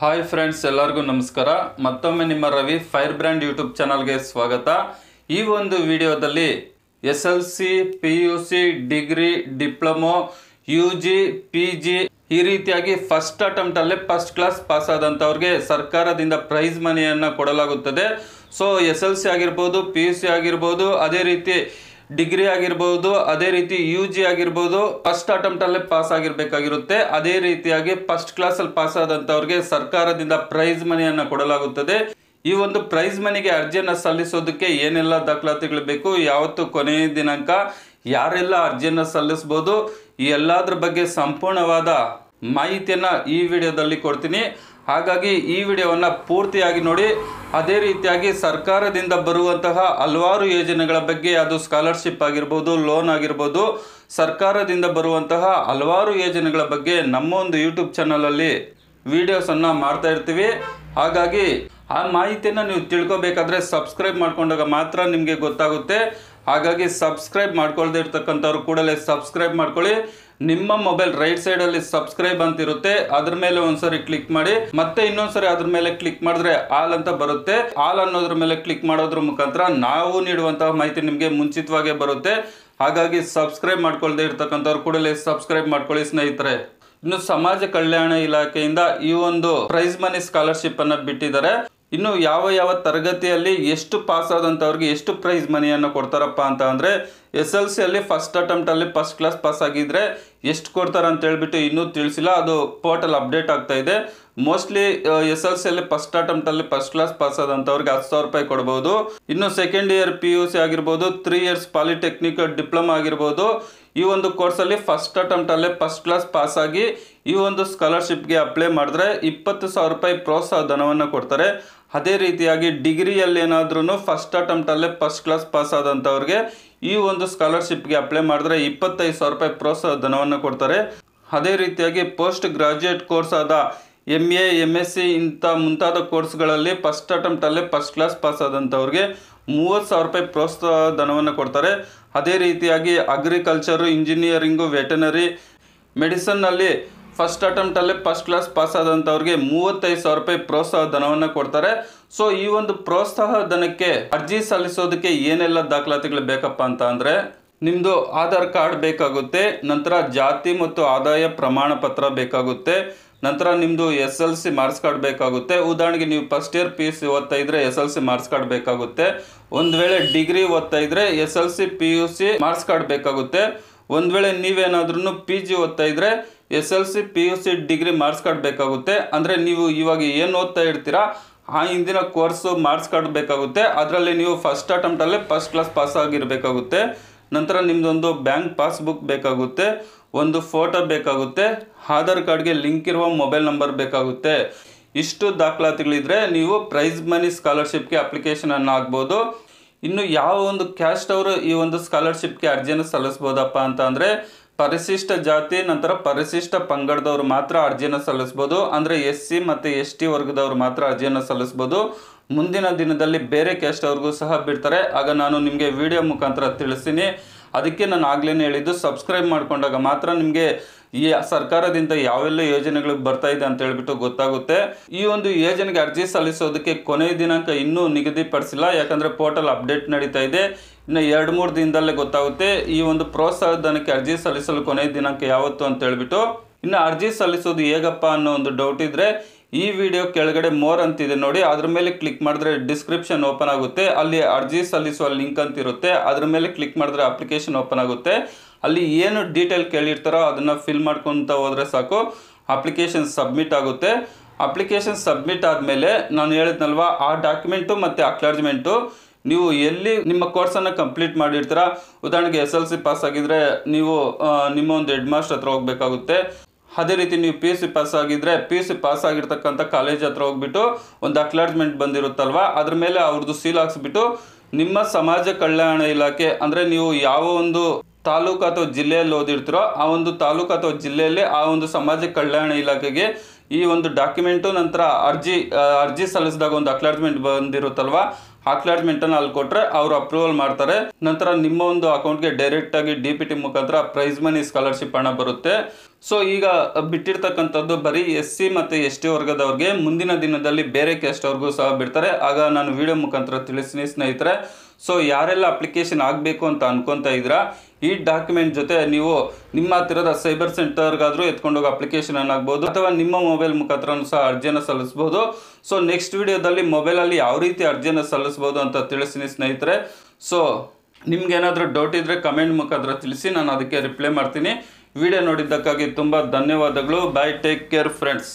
Hi friends, ಎಲ್ಲರಿಗೂ ನಮಸ್ಕಾರ. ಮತ್ತೊಮ್ಮೆ ನಿಮ್ಮ ರವಿ ಫೈರ್ ಬ್ರ್ಯಾಂಡ್ ಯೂಟ್ಯೂಬ್ ಚಾನಲ್ಗೆ ಸ್ವಾಗತ. ಈ ಒಂದು ವಿಡಿಯೋದಲ್ಲಿ SLC, PUC, degree, diploma, UG, PG ಈ ರೀತಿಯಾಗಿ ಫಸ್ಟ್ ಅಟೆಂಪ್ಟ್ ಅಲ್ಲೇ ಫಸ್ಟ್ ಕ್ಲಾಸ್ ಪಾಸ್ ಆದಂಥವ್ರಿಗೆ ಸರ್ಕಾರದಿಂದ ಪ್ರೈಸ್ ಮನಿಯನ್ನು ಕೊಡಲಾಗುತ್ತದೆ. ಸೊ SLC ಆಗಿರ್ಬೋದು, PUC ಆಗಿರ್ಬೋದು, ಅದೇ ರೀತಿ ಡಿಗ್ರಿ ಆಗಿರ್ಬೋದು, ಅದೇ ರೀತಿ UG ಆಗಿರ್ಬೋದು, ಫಸ್ಟ್ ಅಟೆಂಪ್ಟ್ ಅಲ್ಲೇ ಪಾಸ್ ಆಗಿರ್ಬೇಕಾಗಿರುತ್ತೆ. ಅದೇ ರೀತಿಯಾಗಿ ಫಸ್ಟ್ ಕ್ಲಾಸ್ ಅಲ್ಲಿ ಪಾಸ್ ಆದಂತವ್ರಿಗೆ ಸರ್ಕಾರದಿಂದ ಪ್ರೈಸ್ ಮನಿಯನ್ನ ಕೊಡಲಾಗುತ್ತದೆ. ಈ ಒಂದು ಪ್ರೈಸ್ ಮನಿಗೆ ಅರ್ಜಿಯನ್ನು ಸಲ್ಲಿಸೋದಕ್ಕೆ ಏನೆಲ್ಲ ದಾಖಲಾತಿಗಳು ಬೇಕು, ಯಾವತ್ತು ಕೊನೆಯ ದಿನಾಂಕ, ಯಾರೆಲ್ಲ ಅರ್ಜಿಯನ್ನು ಸಲ್ಲಿಸಬಹುದು, ಈ ಎಲ್ಲದ್ರ ಬಗ್ಗೆ ಸಂಪೂರ್ಣವಾದ ಮಾಹಿತಿಯನ್ನ ಈ ವಿಡಿಯೋದಲ್ಲಿ ಕೊಡ್ತೀನಿ. ಹಾಗಾಗಿ ಈ ವಿಡಿಯೋವನ್ನು ಪೂರ್ತಿಯಾಗಿ ನೋಡಿ. ಅದೇ ರೀತಿಯಾಗಿ ಸರ್ಕಾರದಿಂದ ಬರುವಂತಹ ಹಲವಾರು ಯೋಜನೆಗಳ ಬಗ್ಗೆ, ಅದು ಸ್ಕಾಲರ್ಶಿಪ್ ಆಗಿರ್ಬೋದು, ಲೋನ್ ಆಗಿರ್ಬೋದು, ಸರ್ಕಾರದಿಂದ ಬರುವಂತಹ ಹಲವಾರು ಯೋಜನೆಗಳ ಬಗ್ಗೆ ನಮ್ಮ ಒಂದು ಯೂಟ್ಯೂಬ್ ಚಾನಲಲ್ಲಿ ವಿಡಿಯೋಸನ್ನು ಮಾಡ್ತಾ ಇರ್ತೀವಿ. ಹಾಗಾಗಿ ಆ ಮಾಹಿತಿಯನ್ನು ನೀವು ತಿಳ್ಕೊಬೇಕಾದ್ರೆ ಸಬ್ಸ್ಕ್ರೈಬ್ ಮಾಡ್ಕೊಂಡಾಗ ಮಾತ್ರ ನಿಮಗೆ ಗೊತ್ತಾಗುತ್ತೆ. ಹಾಗಾಗಿ ಸಬ್ಸ್ಕ್ರೈಬ್ ಮಾಡ್ಕೊಳ್ದೇ ಇರ್ತಕ್ಕಂಥವ್ರು ಕೂಡಲೇ ಸಬ್ಸ್ಕ್ರೈಬ್ ಮಾಡ್ಕೊಳ್ಳಿ. ನಿಮ್ಮ ಮೊಬೈಲ್ ರೈಟ್ ಸೈಡಲ್ಲಿ ಸಬ್ಸ್ಕ್ರೈಬ್ ಅಂತ ಇರುತ್ತೆ, ಅದ್ರ ಮೇಲೆ ಒಂದ್ಸರಿ ಕ್ಲಿಕ್ ಮಾಡಿ, ಮತ್ತೆ ಇನ್ನೊಂದ್ಸರಿ ಅದ್ರ ಮೇಲೆ ಕ್ಲಿಕ್ ಮಾಡಿದ್ರೆ ಆಲ್ ಅಂತ ಬರುತ್ತೆ. ಆಲ್ ಅನ್ನೋದ್ರ ಮೇಲೆ ಕ್ಲಿಕ್ ಮಾಡೋದ್ರ ಮುಖಾಂತರ ನಾವು ನೀಡುವಂತಹ ಮಾಹಿತಿ ನಿಮಗೆ ಮುಂಚಿತವಾಗೇ ಬರುತ್ತೆ. ಹಾಗಾಗಿ ಸಬ್ಸ್ಕ್ರೈಬ್ ಮಾಡ್ಕೊಳ್ದೇ ಇರ್ತಕ್ಕಂಥವ್ರು ಕೂಡಲೇ ಸಬ್ಸ್ಕ್ರೈಬ್ ಮಾಡ್ಕೊಳ್ಳಿ ಸ್ನೇಹಿತರೆ. ಇನ್ನು ಸಮಾಜ ಕಲ್ಯಾಣ ಇಲಾಖೆಯಿಂದ ಈ ಒಂದು ಪ್ರೈಸ್ ಮನಿ ಸ್ಕಾಲರ್ಶಿಪ್ ಅನ್ನ ಬಿಟ್ಟಿದ್ದಾರೆ. ಇನ್ನು ಯಾವ ಯಾವ ತರಗತಿಯಲ್ಲಿ ಎಷ್ಟು ಪಾಸ್ ಆದಂಥವ್ರಿಗೆ ಎಷ್ಟು ಪ್ರೈಸ್ ಮನಿಯನ್ನು ಕೊಡ್ತಾರಪ್ಪ ಅಂತ ಅಂದರೆ, SLC ಅಲ್ಲಿ ಫಸ್ಟ್ ಅಟೆಂಪ್ಟ್ ಅಲ್ಲಿ ಫಸ್ಟ್ ಕ್ಲಾಸ್ ಪಾಸ್ ಆಗಿದ್ರೆ ಎಷ್ಟು ಕೊಡ್ತಾರೆ ಅಂತ ಹೇಳ್ಬಿಟ್ಟು ಇನ್ನೂ ತಿಳಿಸಿಲ್ಲ. ಅದು ಪೋರ್ಟಲ್ ಅಪ್ಡೇಟ್ ಆಗ್ತಾ ಇದೆ. ಮೋಸ್ಟ್ಲಿ SLC ಅಲ್ಲಿ ಫಸ್ಟ್ ಅಟೆಂಪ್ಟ್ ಅಲ್ಲಿ ಫಸ್ಟ್ ಕ್ಲಾಸ್ ಪಾಸ್ ಆದಂಥವ್ರಿಗೆ 10,000 ರೂಪಾಯಿ ಕೊಡ್ಬೋದು. ಇನ್ನು ಸೆಕೆಂಡ್ ಇಯರ್ PUC ಆಗಿರ್ಬೋದು, 3 ಇಯರ್ಸ್ ಪಾಲಿಟೆಕ್ನಿಕ್ ಡಿಪ್ಲೊಮಾ ಆಗಿರ್ಬೋದು, ಈ ಒಂದು ಕೋರ್ಸಲ್ಲಿ ಫಸ್ಟ್ ಅಟೆಂಪ್ಟ್ ಅಲ್ಲೇ ಫಸ್ಟ್ ಕ್ಲಾಸ್ ಪಾಸ್ ಆಗಿ ಈ ಒಂದು ಸ್ಕಾಲರ್ಶಿಪ್ಗೆ ಅಪ್ಲೈ ಮಾಡಿದ್ರೆ 20,000 ರೂಪಾಯಿ ಪ್ರೋತ್ಸಾಹ ಧನವನ್ನು ಕೊಡ್ತಾರೆ. ಅದೇ ರೀತಿಯಾಗಿ ಡಿಗ್ರಿಯಲ್ಲಿ ಏನಾದ್ರೂ ಫಸ್ಟ್ ಅಟೆಂಪ್ಟ್ ಅಲ್ಲೇ ಫಸ್ಟ್ ಕ್ಲಾಸ್ ಪಾಸ್ ಆದಂಥವ್ರಿಗೆ ಈ ಒಂದು ಸ್ಕಾಲರ್ಶಿಪ್ಗೆ ಅಪ್ಲೈ ಮಾಡಿದ್ರೆ 25,000 ರೂಪಾಯಿ ಪ್ರೋತ್ಸಾಹ ಧನವನ್ನು ಕೊಡ್ತಾರೆ. ಅದೇ ರೀತಿಯಾಗಿ ಪೋಸ್ಟ್ ಗ್ರಾಜ್ಯುಯೇಟ್ ಕೋರ್ಸ್ ಆದ MA, MSc ಇಂಥ ಮುಂತಾದ ಕೋರ್ಸ್ಗಳಲ್ಲಿ ಫಸ್ಟ್ ಅಟೆಂಪ್ಟ್ ಅಲ್ಲೇ ಫಸ್ಟ್ ಕ್ಲಾಸ್ ಪಾಸ್ ಆದಂಥವ್ರಿಗೆ 30,000 ರೂಪಾಯಿ ಪ್ರೋತ್ಸಾಹ ಧನವನ್ನು ಕೊಡ್ತಾರೆ. ಅದೇ ರೀತಿಯಾಗಿ ಅಗ್ರಿಕಲ್ಚರು, ಇಂಜಿನಿಯರಿಂಗು, ವೆಟನರಿ, ಮೆಡಿಸನ್ನಲ್ಲಿ ಫಸ್ಟ್ ಅಟೆಂಪ್ಟ್ ಅಲ್ಲೇ ಫಸ್ಟ್ ಕ್ಲಾಸ್ ಪಾಸ್ ಆದಂಥವ್ರಿಗೆ 35,000 ರೂಪಾಯಿ ಪ್ರೋತ್ಸಾಹ ಧನವನ್ನು ಕೊಡ್ತಾರೆ. ಸೊ ಈ ಒಂದು ಪ್ರೋತ್ಸಾಹ ಧನಕ್ಕೆ ಅರ್ಜಿ ಸಲ್ಲಿಸೋದಕ್ಕೆ ಏನೆಲ್ಲ ದಾಖಲಾತಿಗಳು ಬೇಕಪ್ಪ ಅಂತ ಅಂದರೆ, ನಿಮ್ಮದು ಆಧಾರ್ ಕಾರ್ಡ್ ಬೇಕಾಗುತ್ತೆ, ನಂತರ ಜಾತಿ ಮತ್ತು ಆದಾಯ ಪ್ರಮಾಣ ಪತ್ರ ಬೇಕಾಗುತ್ತೆ, ನಂತರ ನಿಮ್ಮದು SLC ಮಾರ್ಕ್ಸ್ ಕಾರ್ಡ್ ಬೇಕಾಗುತ್ತೆ. ಉದಾಹರಣೆಗೆ ನೀವು ಫಸ್ಟ್ ಇಯರ್ PUC ಓದ್ತಾ ಇದ್ರೆ SLC ಮಾರ್ಕ್ಸ್ ಕಾರ್ಡ್ ಬೇಕಾಗುತ್ತೆ. ಒಂದು ವೇಳೆ ಡಿಗ್ರಿ ಓದ್ತಾ ಇದ್ರೆ SLC PUC ಮಾರ್ಕ್ಸ್ ಕಾರ್ಡ್ ಬೇಕಾಗುತ್ತೆ. ಒಂದು ವೇಳೆ ನೀವೇನಾದ್ರೂ PG ಓದ್ತಾ ಇದ್ರೆ SLC PUC degree marks card ಬೇಕಾಗುತ್ತೆ. ಅಂದರೆ ನೀವು ಇವಾಗ ಏನು ಓದ್ತಾ ಇರ್ತೀರಾ ಆ ಹಿಂದಿನ ಕೋರ್ಸು ಮಾರ್ಕ್ಸ್ ಕಾರ್ಡ್ ಬೇಕಾಗುತ್ತೆ. ಅದರಲ್ಲಿ ನೀವು ಫಸ್ಟ್ ಅಟೆಂಪ್ಟ್ ಅಲ್ಲೇ ಫಸ್ಟ್ ಕ್ಲಾಸ್ ಪಾಸ್ ಆಗಿರಬೇಕಾಗುತ್ತೆ. ನಂತರ ನಿಮ್ಮದೊಂದು ಬ್ಯಾಂಕ್ ಪಾಸ್ಬುಕ್ ಬೇಕಾಗುತ್ತೆ, ಒಂದು ಫೋಟೋ ಬೇಕಾಗುತ್ತೆ, ಆಧಾರ್ ಕಾರ್ಡ್ಗೆ ಲಿಂಕ್ ಇರುವ ಮೊಬೈಲ್ ನಂಬರ್ ಬೇಕಾಗುತ್ತೆ. ಇಷ್ಟು ದಾಖಲಾತಿಗಳಿದ್ರೆ ನೀವು ಪ್ರೈಸ್ ಮನಿ ಸ್ಕಾಲರ್ಶಿಪ್ಗೆ ಅಪ್ಲಿಕೇಶನ್ ಅನ್ನು ಹಾಕ್ಬೋದು. ಇನ್ನು ಯಾವ ಒಂದು ಕ್ಯಾಸ್ಟ್ ಅವರು ಈ ಒಂದು ಸ್ಕಾಲರ್ಶಿಪ್ಗೆ ಅರ್ಜಿಯನ್ನು ಸಲ್ಲಿಸ್ಬೋದಪ್ಪ ಅಂತ ಅಂದರೆ, ಪರಿಶಿಷ್ಟ ಜಾತಿ ನಂತರ ಪರಿಶಿಷ್ಟ ಪಂಗಡದವರು ಮಾತ್ರ ಅರ್ಜಿಯನ್ನು ಸಲ್ಲಿಸ್ಬೋದು. ಅಂದರೆ SC ಮತ್ತು ST ವರ್ಗದವರು ಮಾತ್ರ ಅರ್ಜಿಯನ್ನು ಸಲ್ಲಿಸ್ಬೋದು. ಮುಂದಿನ ದಿನದಲ್ಲಿ ಬೇರೆ ಕ್ಯಾಸ್ಟ್ ಅವ್ರಿಗೂ ಸಹ ಬಿಡ್ತಾರೆ. ಆಗ ನಾನು ನಿಮಗೆ ವಿಡಿಯೋ ಮುಖಾಂತರ ತಿಳಿಸ್ತೀನಿ. ಅದಕ್ಕೆ ನಾನು ಆಗ್ಲೇ ಹೇಳಿದ್ದು, ಸಬ್ಸ್ಕ್ರೈಬ್ ಮಾಡ್ಕೊಂಡಾಗ ಮಾತ್ರ ನಿಮಗೆ ಈ ಸರ್ಕಾರದಿಂದ ಯಾವೆಲ್ಲ ಯೋಜನೆಗಳು ಬರ್ತಾ ಇದೆ ಅಂತ ಹೇಳ್ಬಿಟ್ಟು ಗೊತ್ತಾಗುತ್ತೆ. ಈ ಒಂದು ಯೋಜನೆಗೆ ಅರ್ಜಿ ಸಲ್ಲಿಸೋದಕ್ಕೆ ಕೊನೆಯ ದಿನಾಂಕ ಇನ್ನೂ ನಿಗದಿಪಡಿಸಿಲ್ಲ, ಯಾಕಂದರೆ ಪೋರ್ಟಲ್ ಅಪ್ಡೇಟ್ ನಡೀತಾ ಇದೆ. ಇನ್ನು 2-3 ದಿನದಲ್ಲೇ ಗೊತ್ತಾಗುತ್ತೆ ಈ ಒಂದು ಪ್ರೋತ್ಸಾಹ ಧನಕ್ಕೆ ಅರ್ಜಿ ಸಲ್ಲಿಸಲು ಕೊನೆಯ ದಿನಾಂಕ ಯಾವತ್ತು ಅಂತ ಹೇಳ್ಬಿಟ್ಟು. ಇನ್ನು ಅರ್ಜಿ ಸಲ್ಲಿಸೋದು ಹೇಗಪ್ಪ ಅನ್ನೋ ಒಂದು ಡೌಟ್ ಇದ್ದರೆ, ಈ ವಿಡಿಯೋ ಕೆಳಗಡೆ ಮೋರ್ ಅಂತಿದೆ ನೋಡಿ, ಅದ್ರ ಮೇಲೆ ಕ್ಲಿಕ್ ಮಾಡಿದ್ರೆ ಡಿಸ್ಕ್ರಿಪ್ಷನ್ ಓಪನ್ ಆಗುತ್ತೆ. ಅಲ್ಲಿ ಅರ್ಜಿ ಸಲ್ಲಿಸುವ ಲಿಂಕ್ ಅಂತ ಇರುತ್ತೆ, ಅದ್ರ ಮೇಲೆ ಕ್ಲಿಕ್ ಮಾಡಿದ್ರೆ ಅಪ್ಲಿಕೇಶನ್ ಓಪನ್ ಆಗುತ್ತೆ. ಅಲ್ಲಿ ಏನು ಡೀಟೇಲ್ ಕೇಳಿರ್ತಾರೋ ಅದನ್ನು ಫಿಲ್ ಮಾಡ್ಕೊತ ಹೋದರೆ ಸಾಕು, ಅಪ್ಲಿಕೇಶನ್ ಸಬ್ಮಿಟ್ ಆಗುತ್ತೆ. ಅಪ್ಲಿಕೇಶನ್ ಸಬ್ಮಿಟ್ ಆದಮೇಲೆ ನಾನು ಹೇಳಿದ್ನಲ್ವ, ಆ ಡಾಕ್ಯುಮೆಂಟು ಮತ್ತು ಅಕ್ನಾಲಜ್ಮೆಂಟು ನೀವು ಎಲ್ಲಿ ನಿಮ್ಮ ಕೋರ್ಸನ್ನು ಕಂಪ್ಲೀಟ್ ಮಾಡಿರ್ತೀರಾ. ಉದಾಹರಣೆಗೆ SLC ಪಾಸ್ ಆಗಿದ್ರೆ ನೀವು ನಿಮ್ಮ ಒಂದು ಹೆಡ್ ಮಾಸ್ಟರ್ ಹತ್ರ ಹೋಗಬೇಕಾಗುತ್ತೆ. ಅದೇ ರೀತಿ ನೀವು PUC ಪಾಸ್ ಆಗಿದ್ರೆ PUC ಪಾಸ್ ಆಗಿರ್ತಕ್ಕಂಥ ಕಾಲೇಜ್ ಹತ್ರ ಹೋಗ್ಬಿಟ್ಟು ಒಂದು ಅಕ್ನಾಲಜ್ಮೆಂಟ್ ಬಂದಿರುತ್ತಲ್ವ, ಅದ್ರ ಮೇಲೆ ಅವ್ರದ್ದು ಸೀಲ್ ಹಾಕ್ಸ್ಬಿಟ್ಟು ನಿಮ್ಮ ಸಮಾಜ ಕಲ್ಯಾಣ ಇಲಾಖೆ, ಅಂದರೆ ನೀವು ಯಾವ ಒಂದು ತಾಲೂಕು ಅಥವಾ ಜಿಲ್ಲೆಯಲ್ಲಿ ಓದಿರ್ತೀರೋ ಆ ಒಂದು ತಾಲೂಕು ಅಥವಾ ಜಿಲ್ಲೆಯಲ್ಲಿ ಆ ಒಂದು ಸಮಾಜ ಕಲ್ಯಾಣ ಇಲಾಖೆಗೆ ಈ ಒಂದು ಡಾಕ್ಯುಮೆಂಟು ನಂತರ ಅರ್ಜಿ ಸಲ್ಲಿಸಿದಾಗ ಒಂದು ಅಕ್ಲಾಟ್ಮೆಂಟ್ ಬಂದಿರುತ್ತಲ್ವ, ಅಕ್ಲಾಟ್ಮೆಂಟನ್ನು ಅಲ್ಲಿ ಕೊಟ್ಟರೆ ಅವರು ಅಪ್ರೂವಲ್ ಮಾಡ್ತಾರೆ. ನಂತರ ನಿಮ್ಮ ಒಂದು ಅಕೌಂಟ್ಗೆ ಡೈರೆಕ್ಟಾಗಿ DPT ಮುಖಾಂತರ ಪ್ರೈಸ್ ಮನಿ ಸ್ಕಾಲರ್ಶಿಪ್ ಹಣ ಬರುತ್ತೆ. ಸೊ ಈಗ ಬಿಟ್ಟಿರ್ತಕ್ಕಂಥದ್ದು ಬರೀ SC ಮತ್ತು ST ವರ್ಗದವ್ರಿಗೆ, ಮುಂದಿನ ದಿನದಲ್ಲಿ ಬೇರೆ ಕ್ಯಾಸ್ಟ್ ಅವ್ರಿಗೂ ಸಹ ಬಿಡ್ತಾರೆ. ಆಗ ನಾನು ವಿಡಿಯೋ ಮುಖಾಂತರ ತಿಳಿಸ್ತೀನಿ ಸ್ನೇಹಿತರೆ. ಸೊ ಯಾರೆಲ್ಲ ಅಪ್ಲಿಕೇಶನ್ ಆಗಬೇಕು ಅಂತ ಅನ್ಕೊತಾ ಇದ್ದೀರಾ, ಈ ಡಾಕ್ಯುಮೆಂಟ್ ಜೊತೆ ನೀವು ನಿಮ್ಮ ಹತ್ತಿರದ ಸೈಬರ್ ಸೆಂಟರ್ಗಾದರೂ ಎತ್ಕೊಂಡೋಗಿ ಅಪ್ಲಿಕೇಶನ್ ಆಗ್ಬೋದು, ಅಥವಾ ನಿಮ್ಮ ಮೊಬೈಲ್ ಮುಖಾಂತರ ಸಹ ಅರ್ಜಿಯನ್ನು ಸಲ್ಲಿಸ್ಬೋದು. ಸೊ ನೆಕ್ಸ್ಟ್ ವಿಡಿಯೋದಲ್ಲಿ ಮೊಬೈಲಲ್ಲಿ ಯಾವ ರೀತಿ ಅರ್ಜಿಯನ್ನು ಸಲ್ಲಿಸ್ಬೋದು ಅಂತ ತಿಳಿಸ್ತೀನಿ ಸ್ನೇಹಿತರೆ. ಸೊ ನಿಮ್ಗೆ ಏನಾದರೂ ಡೌಟ್ ಇದ್ದರೆ ಕಮೆಂಟ್ ಮುಖಾಂತರ ತಿಳಿಸಿ, ನಾನು ಅದಕ್ಕೆ ರಿಪ್ಲೈ ಮಾಡ್ತೀನಿ. ವಿಡಿಯೋ ನೋಡಿದ್ದಕ್ಕಾಗಿ ತುಂಬ ಧನ್ಯವಾದಗಳು. By, take care friends.